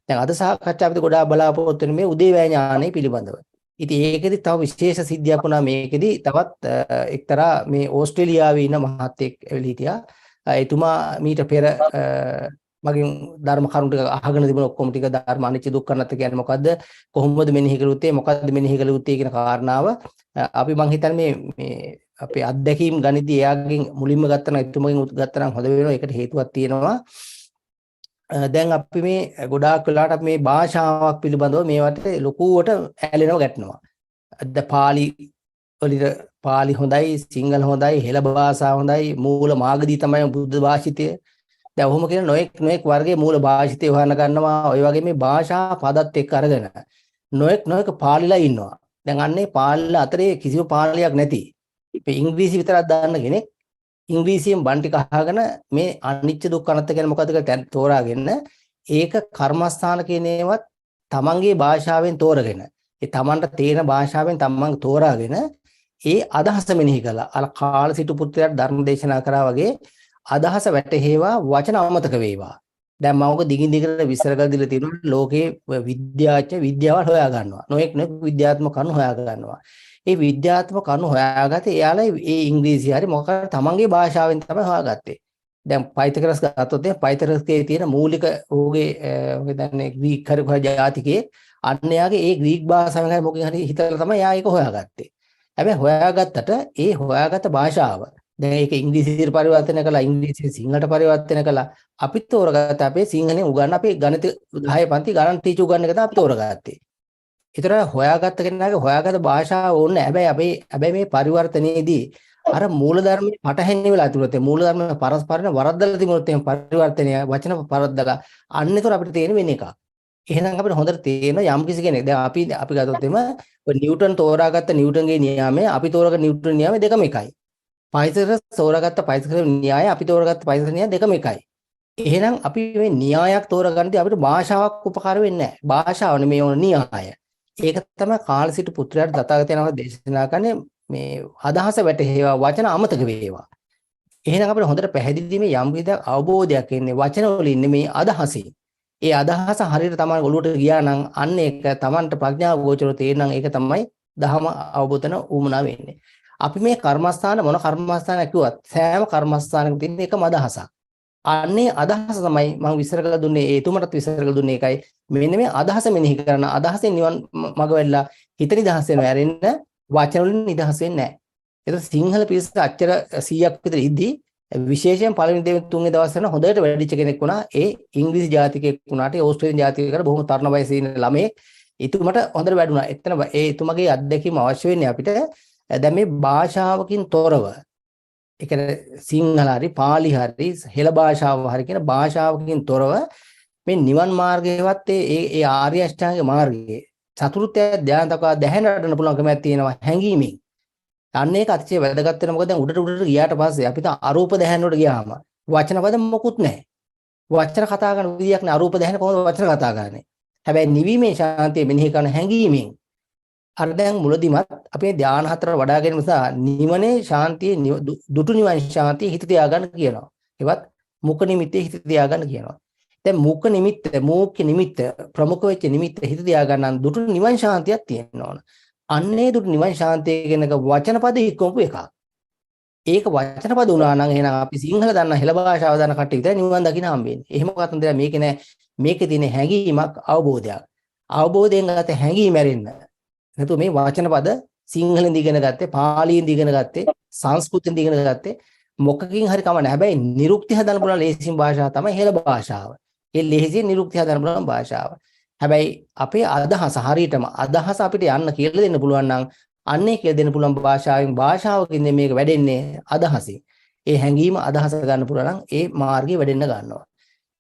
දැන් අද සාකච්ඡාව අපිට ගොඩාක් බලාපොරොත්තු වෙන මේ උදේවැය ඥානය පිළිබඳව. ඉතින් ඒකෙදි තව විශේෂ සිද්ධියක් වුණා මේකෙදි තවත් එක්තරා මේ ඕස්ට්‍රේලියාවේ ඉන්න මහත්තයෙක් ඇවිල්ලා හිටියා. එතුමා මීට පෙර මගෙන් ධර්ම කරුණු ටික අහගෙන තිබුණ ඔක්කොම ටික ධර්ම අනිච්ච දුක්ඛ අනාත්ම කියන්නේ මොකද්ද? කොහොමද මෙනෙහි කළුත්තේ? මොකද්ද මෙනෙහි කළුත්තේ කියන කාරණාව අපි මං හිතන්නේ මේ අපේ අත්දැකීම් ගනිද්දී එයාගෙන් මුලින්ම ගත්තා නම් එතුමගෙන් ගත්තා නම් හොඳ වෙනවා. ඒකට හේතුවක් තියෙනවා. දැන් අපි මේ ගොඩාක් වෙලාවට මේ භාෂාවක් පිළිබඳව මේවට ලොකුවට ඇලෙනවා ගැටෙනවා. අද පාලි හොඳයි, සිංහල හොඳයි, හෙළ භාෂාව හොඳයි, මූල මාගදී තමයි බුද්ධ භාෂිතය. දැන් ඔහොම කියන නොඑක් වර්ගයේ මූල භාෂිතය හොයන්න ගන්නවා. ඔය වගේ මේ භාෂා පදත් එක්ක අරගෙන නොඑක් පාලිලා ඉන්නවා. දැන් අන්නේ පාලිලා අතරේ කිසිම පාලියක් නැති. මේ ඉංග්‍රීසි විතරක් දාන්න කෙනෙක් ඉංග්‍රීසියෙන් බණ ටික අහගෙන මේ අනිච්ච දුක්ඛ අනාත්ම කියන්නේ මොකද්ද කියලා තෝරාගෙන ඒක කර්මස්ථාන කියන ඒවත් තමන්ගේ භාෂාවෙන් තෝරගෙන ඒ තමන්ට තේරෙන භාෂාවෙන් තමන් තෝරාගෙන ඒ අදහස මෙනෙහි කළා. අර කාලසිටු පුත්‍රයාට ධර්ම දේශනා කරා වගේ අදහස වැටහෙවා වචන අමතක වේවා. දැන් මම ඔක දිගින් දිගට විස්තර කරලා දීලා තියෙනවා. ලෝකේ විද්‍යාවල් හොයා ගන්නවා. නොඑක් විද්‍යාත්මක කරුණු හොයා ගන්නවා. ඒ විද්‍යාත්මක කරුණු හොයාගත්තේ එයාලා ඒ ඉංග්‍රීසි හරි මොකක්ද තමන්ගේ භාෂාවෙන් තමයි හොයාගත්තේ. දැන් පයිතගරස් ගත්තොත් පයිතගරස්ගේ තියෙන මූලික ඔහුගේ ඔය දන්නේ ග්‍රීක හරි ජාතිකයේ අන්න එයාගේ ඒ ග්‍රීක භාෂාවෙන් හරි මොකකින් හරි හිතලා තමයි එයා ඒක හොයාගත්තේ. හැබැයි හොයාගත්තට ඒ හොයාගත්ත භාෂාව දැන් ඒක ඉංග්‍රීසියට පරිවර්තනය කළා, ඉංග්‍රීසියෙන් සිංහලට පරිවර්තනය කළා. අපි තෝරගත්ත අපේ සිංහලෙන් උගන්න අපේ ගණිත 10 පන්ති ගණන් ටීචර් උගන්න එක තමයි අපි තෝරගත්තේ. ඒතර හොයාගත්ත කෙනාගේ හොයාගත්ත භාෂාව ඕනේ. හැබැයි මේ පරිවර්තනයේදී අර මූලධර්මයේ පටහැන්නේ වෙලා තිබුණොත් මූලධර්ම පරස්පරන වරද්දලා තිබුණොත් එහෙනම් පරිවර්තනය වචන පරද්දලා අන්නේතර අපිට තේරෙන වෙන එකක්. එහෙනම් අපිට හොඳට තේරෙන යම් කිසි කෙනෙක් දැන් අපි ගත්තොත් එම නිව්ටන් තෝරාගත්ත නිව්ටන්ගේ න්‍යායය අපි තෝරාගත්ත නිව්ටන් න්‍යායය දෙකම එකයි. පයිතගරස් තෝරාගත්ත පයිතගරස් න්‍යායය අපි තෝරාගත්ත පයිතගරස් න්‍යායය දෙකම එකයි. එහෙනම් අපි මේ න්‍යායක් තෝරගන්නදී අපිට භාෂාවක් උපකාර වෙන්නේ නැහැ. භාෂාව නෙමේ ඕන න්‍යායය. ඒක තමයි කාලසිටු පුත්‍රයාට තථාගතයන් වහන්සේ දේශනා කරන්නේ මේ අදහස වැටහෙවා වචන අමතක වේවා. එහෙනම් අපිට හොඳට පැහැදිලි මේ යම් විදිහක් අවබෝධයක් එන්නේ වචන වලින් නෙමේ අදහසින්. ඒ අදහස හරියට තමයි ඔළුවට ගියා නම් අන්න ඒක Tamanට ප්‍රඥාව ගෝචරව තේරෙනම් ඒක තමයි දහම අවබෝධන උමනා වෙන්නේ. අපි මේ කර්මස්ථාන මොන කර්මස්ථානයක් කිව්වත් සෑම කර්මස්ථානකම තියෙන එකම අදහසක්. අන්නේ අදහස තමයි මම විස්තර කරලා දුන්නේ ඒ තුමටත් විස්තර කරලා දුන්නේ ඒකයි. මෙන්න මේ අදහස මෙනෙහි කරන අදහසෙන් නිවන් මඟ වෙලා හිත නිදහස් වෙනවා. ඇරෙන්න වචන වලින් නිදහස් වෙන්නේ නැහැ. ඒක සිංහල පිරිස අච්චර 100ක් විතර ඉද්දි විශේෂයෙන් පළවෙනි දෙවෙනි තුන්වෙනි දවස් වල හොඳට වැඩිච්ච කෙනෙක් වුණා. ඒ ඉංග්‍රීසි ජාතිකයෙක් වුණාට ඕස්ට්‍රේලියානු ජාතිකයෙකුට බොහොම තරුණ වයසේ ඉන්න ළමයෙක්. ඊතුමට හොඳට වැඩුණා. එතන ඒ ඊතුමගේ අත්දැකීම අවශ්‍ය වෙන්නේ අපිට දැන් මේ භාෂාවකින් තොරව ඒ කියන්නේ සිංහල හරි පාලි හරි හෙළ භාෂාව හරි කියන භාෂාවකින් තොරව මේ නිවන් මාර්ගයේවත් ඒ ආර්ය අෂ්ටාංග මාර්ගයේ චතුර්ථ ධ්‍යාන දක්වා දැහැන වඩන්න පුළුවන්කමක් තියෙනවා හැංගීමෙන්. අන්න ඒක අතිශය වැදගත් වෙනවා. මොකද දැන් උඩට ගියාට පස්සේ අපිට අරූප දැහැන වලට ගියාම වචන පද මොකුත් නැහැ. වචන කතා කරන විදියක් නෑ. අරූප දැහැන කොහොමද වචන කතා කරන්නේ? හැබැයි නිවීමේ ශාන්තිය මෙනෙහි කරන හැංගීමෙන් අර දැන් මුලදිමත් අපේ ධ්‍යාන හතර වඩා ගැනීම නිසා නිවනේ ශාන්තිය දුටු නිවන් ශාන්තිය හිත තියාගන්න කියනවා. ඒවත් මුඛ නිමිත්තේ හිත තියාගන්න කියනවා. දැන් මුඛ නිමිත්ත ප්‍රමුඛ වෙච්ච නිමිත්ත හිත තියාගන්න දුටු නිවන් ශාන්තියක් තියෙන්න ඕන. අන්නේ දුටු නිවන් ශාන්තිය කියනක වචන පද ඉක්මවපු එකක්. ඒක වචන පද උනා නම් එහෙනම් අපි සිංහල දන්න හෙළ භාෂාව දන්න කට්ටිය විතර නිවන් දකින්න හම්බෙන්නේ. එහෙම කතන්දර මේකේ නෑ. මේකේ තියෙන හැඟීමක් අවබෝධයක්. අවබෝධයෙන් ගත හැඟීම ඇරෙන්න. නැතු මේ වචන පද සිංහලෙන් ඉගෙන ගත්තේ, පාලියෙන් ඉගෙන ගත්තේ, සංස්කෘතෙන් ඉගෙන ගත්තේ මොකකින් හරි කමන්නේ. හැබැයි නිරුක්ති හදන්න පුළුවන් ලේසිම භාෂාව තමයි හෙළ භාෂාව. ඒ ලේසියෙන් නිරුක්ති හදන්න පුළුවන් භාෂාව. හැබැයි අපේ අදහස හරියටම අදහස අපිට යන්න කියලා දෙන්න පුළුවන් නම් අන්නේ කියලා දෙන්න පුළුවන් භාෂාවකින් මේක වැඩෙන්නේ අදහසින්. ඒ හැඟීම අදහස ගන්න පුළුවන් නම් ඒ මාර්ගය වැඩෙන්න ගන්නවා.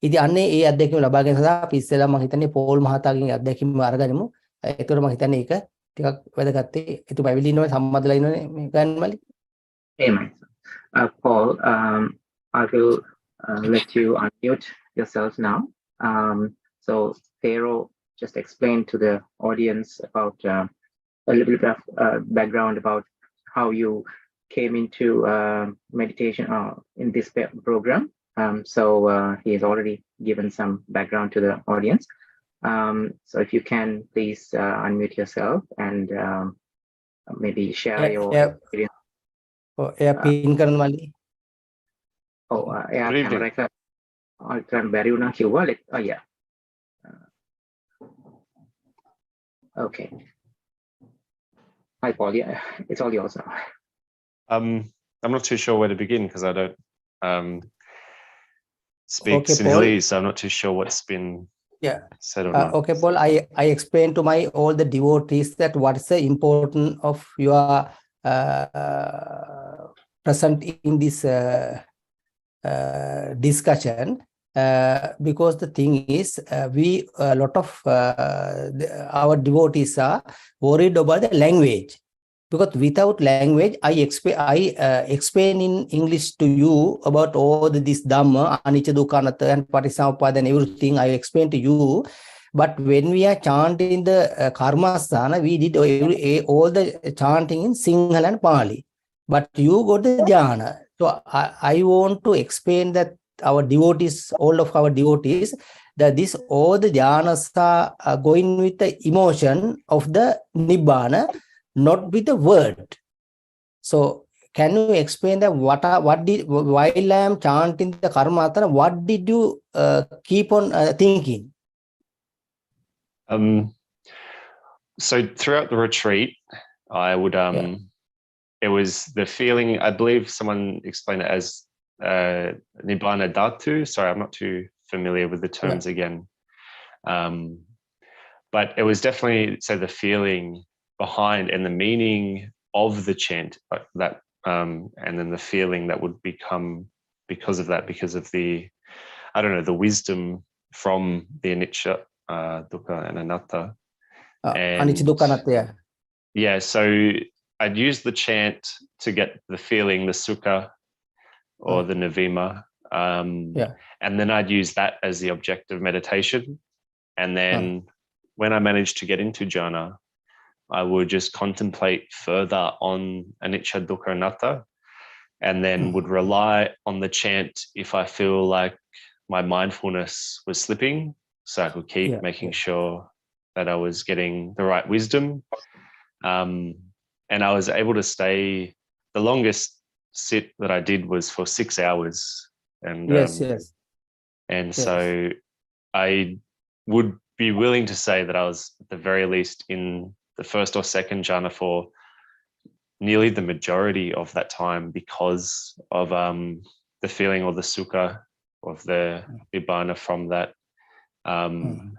ඉතින් අන්නේ ඒ අත්දැකීම ලබා ගැනීම සඳහා අපි ඉස්සෙල්ලා මම හිතන්නේ පෝල් මහතාගෙන් අත්දැකීම අරගනිමු. ඒතකොට මම හිතන්නේ ඒක ටිකක් වැදගත්. එතුමා ඇවිල්ලා ඉන්නවනේ සම්බන්ධලා ඉන්නවනේ මේ ගන්නමලි. Amen. Paul, I will let you unmute yourself now. So Pharaoh just explained to the audience about a little bit of background about how you came into meditation in this program. So he has already given some background to the audience. So if you can, please unmute yourself and maybe share your experience. pin කරන මල්ලි. එයා Good evening. Camera එක on කරන්න බැරි වුණා කිව්වා. Yeah. Okay. Hi, Paul. Yeah, it's all yours now. I'm not too sure where to begin because I don't speak Okay, Paul. Sinhalese, so I'm not too sure what's been said or not. Okay, Paul, I explained to my all the devotees that what's the importance of your present in this discussion, because the thing is, we a lot of our devotees are worried about the language, because without language, I explain in English to you about all this Dharma, Anicca Dukkha Anatta and Patissamuppada and everything I explain to you. But when we are chanting the Karma Sthana, we did all the chanting in Sinhala and Pali. But you got the dhyana. So I want to explain that our devotees, all of our devotees, that this all the dhyanas are going with the emotion of the Nibbana, not with the word. So can you explain that while I am chanting the Karmatana, what did you keep on thinking? So throughout the retreat, I would it was the feeling, I believe someone explained it as Nibbana Dhatu. Sorry, I'm not too familiar with the terms again. But it was definitely, so the feeling behind and the meaning of the chant, that and then the feeling that would become because of that, because of the, I don't know, the wisdom from the anicca, dukkha and anatta. Anicca Dukkha Anatta, yeah, so I'd use the chant to get the feeling, the sukha or the navima, and then I'd use that as the object of meditation. And then when I managed to get into jhana, I would just contemplate further on anicca, dukkha, anatta, and then would rely on the chant if I feel like my mindfulness was slipping, so I could keep making sure that I was getting the right wisdom. And I was able to stay, the longest sit that I did was for 6 hours. And and so I would be willing to say that I was at the very least in the first or second jhana for nearly the majority of that time, because of the feeling or the sukha of the nibbana from that. And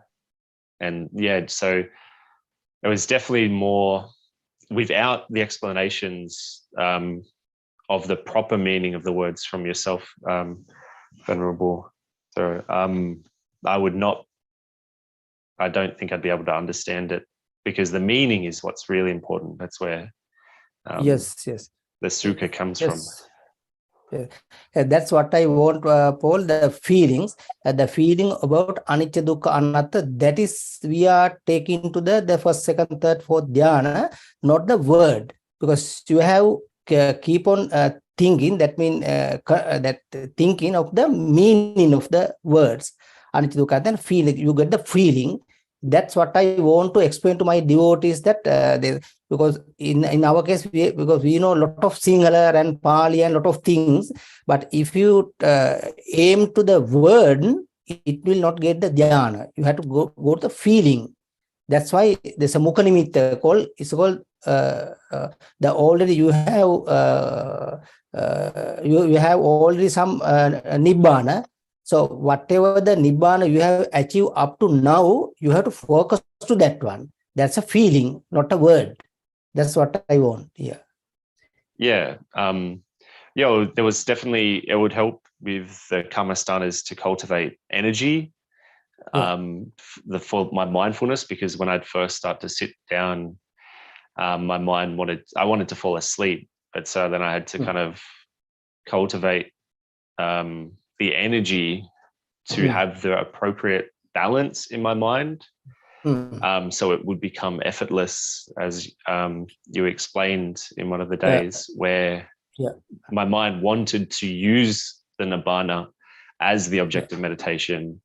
yeah, so it was definitely more without the explanations of the proper meaning of the words from yourself, Venerable. So I don't think I'd be able to understand it, because the meaning is what's really important. That's where the sukha comes from. That's what I want, Paul, the feelings, the feeling about anicca, dukkha, anatta, that is we are taking to the first, second, third, fourth dhyana, not the word, because you have keep on thinking, that means that thinking of the meaning of the words, anicca, dukkha, then feel it, you get the feeling. That's what I want to explain to my devotees, that because in our case, because we know a lot of Sinhala and Pali and a lot of things, but if you aim to the word, it will not get the dhyana. You have to go to the feeling. That's why there's a mukha nimitta called, it's called the already you have you have already some nibbana. So whatever the nibbana you have achieved up to now, you have to focus to that one. That's a feeling, not a word. That's what I want. Yeah. There was definitely, it would help with the karmasthanas to cultivate energy for my mindfulness, because when I'd first start to sit down, my mind I wanted to fall asleep, but so then I had to kind of cultivate the energy to have the appropriate balance in my mind. So it would become effortless, as you explained in one of the days, where my mind wanted to use the nibbana as the object of meditation,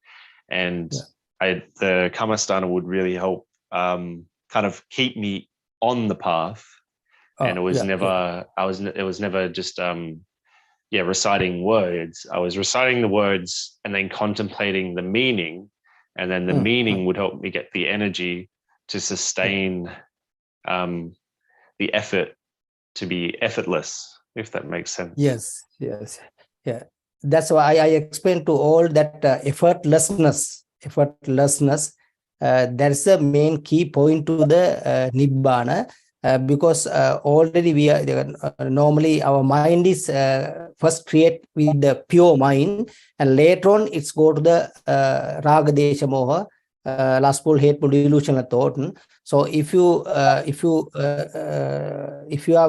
and the Karmasthana would really help kind of keep me on the path. And it was it was never just reciting words. I was reciting the words and then contemplating the meaning, and then the meaning would help me get the energy to sustain the effort to be effortless, if that makes sense. Yes. Yeah. That's why I explained to all that effortlessness. That's the main key point to the Nibbana. Because already we are normally our mind is first create with the pure mind, and later on it's go to the raga desha moha, lustful, hateful, delusional thought. So if you are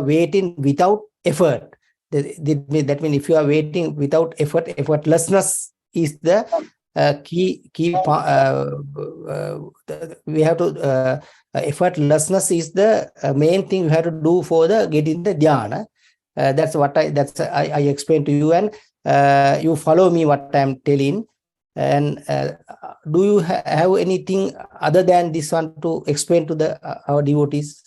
waiting without effort, that means if you are waiting without effort, effortlessness is the key we have to effortlessness is the main thing you have to do for the getting the dhyana. That's what I explained to you, and you follow me what I'm telling. And do you have anything other than this one to explain to the our devotees?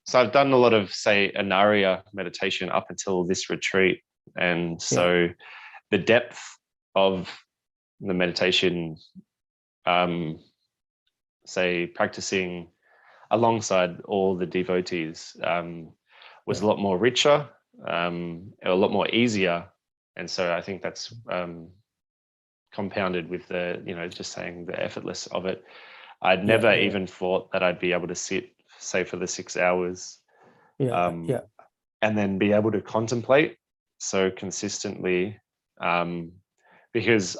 So I've done a lot of, say, Anarya meditation up until this retreat, and so the depth of the meditation, say, practicing alongside all the devotees was a lot more richer, a lot more easier, and so I think that's compounded with the, just saying the effortless of it. I'd never even thought that I'd be able to sit, say, for the 6 hours, and then be able to contemplate so consistently, because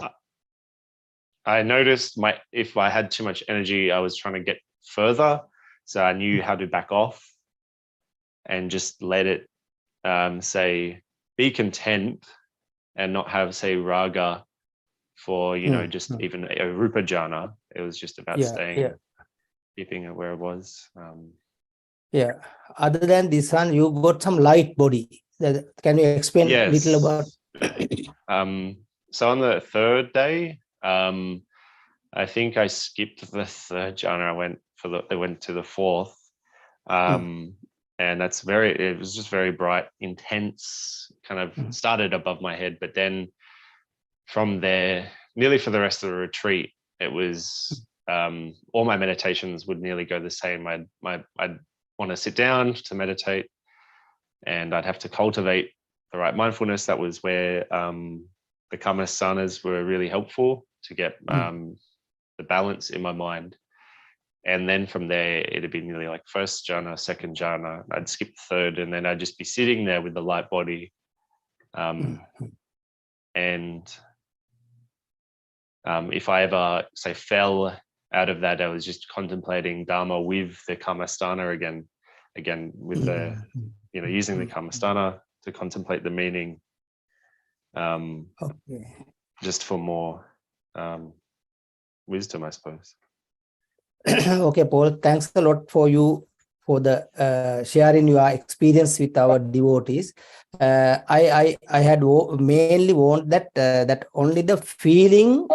I noticed if I had too much energy, I was trying to get further, so I knew how to back off and just let it, say, be content and not have, say, raga for just even a rupa jhana. It was just about staying, keeping it where it was. Other than this one, you got some light body. Can you explain a little about? So on the third day, I think I skipped the third jhana. I went to the fourth, and it was just very bright, intense. Kind of started above my head, but then from there, nearly for the rest of the retreat, it was all my meditations would nearly go the same. I'd want to sit down to meditate, and I'd have to cultivate the right mindfulness. That was where the Karmasthānas were really helpful to get the balance in my mind. And then from there, it'd be nearly like first jhana, second jhana. I'd skip third, and then I'd just be sitting there with the light body. And if I ever, say, fell out of that, I was just contemplating Dharma with the Karmasthāna again with the, using the Karmasthāna to contemplate the meaning, just for more wisdom, I suppose. Okay, Paul, thanks a lot for the sharing your experience with our devotees. I had mainly want that only the feeling,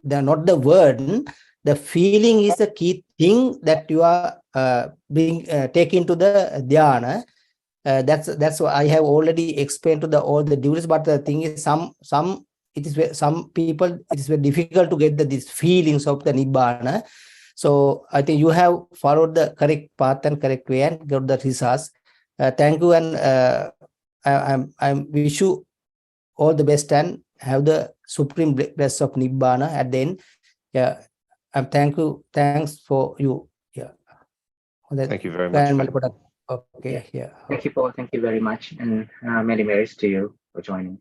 not the word, the feeling is the key thing that you are taking to the dhyana. That's what I have already explained to all the devotees. But the thing is, some people it is very difficult to get these feelings of the nibbana. So I think you have followed the correct path and correct way and got the results. Thank you, and I wish you all the best and have the supreme bliss of nibbana at the end. Thanks for you. Thank you very much. Okay. Thank you, Paul. Thank you very much, and many merits to you for joining.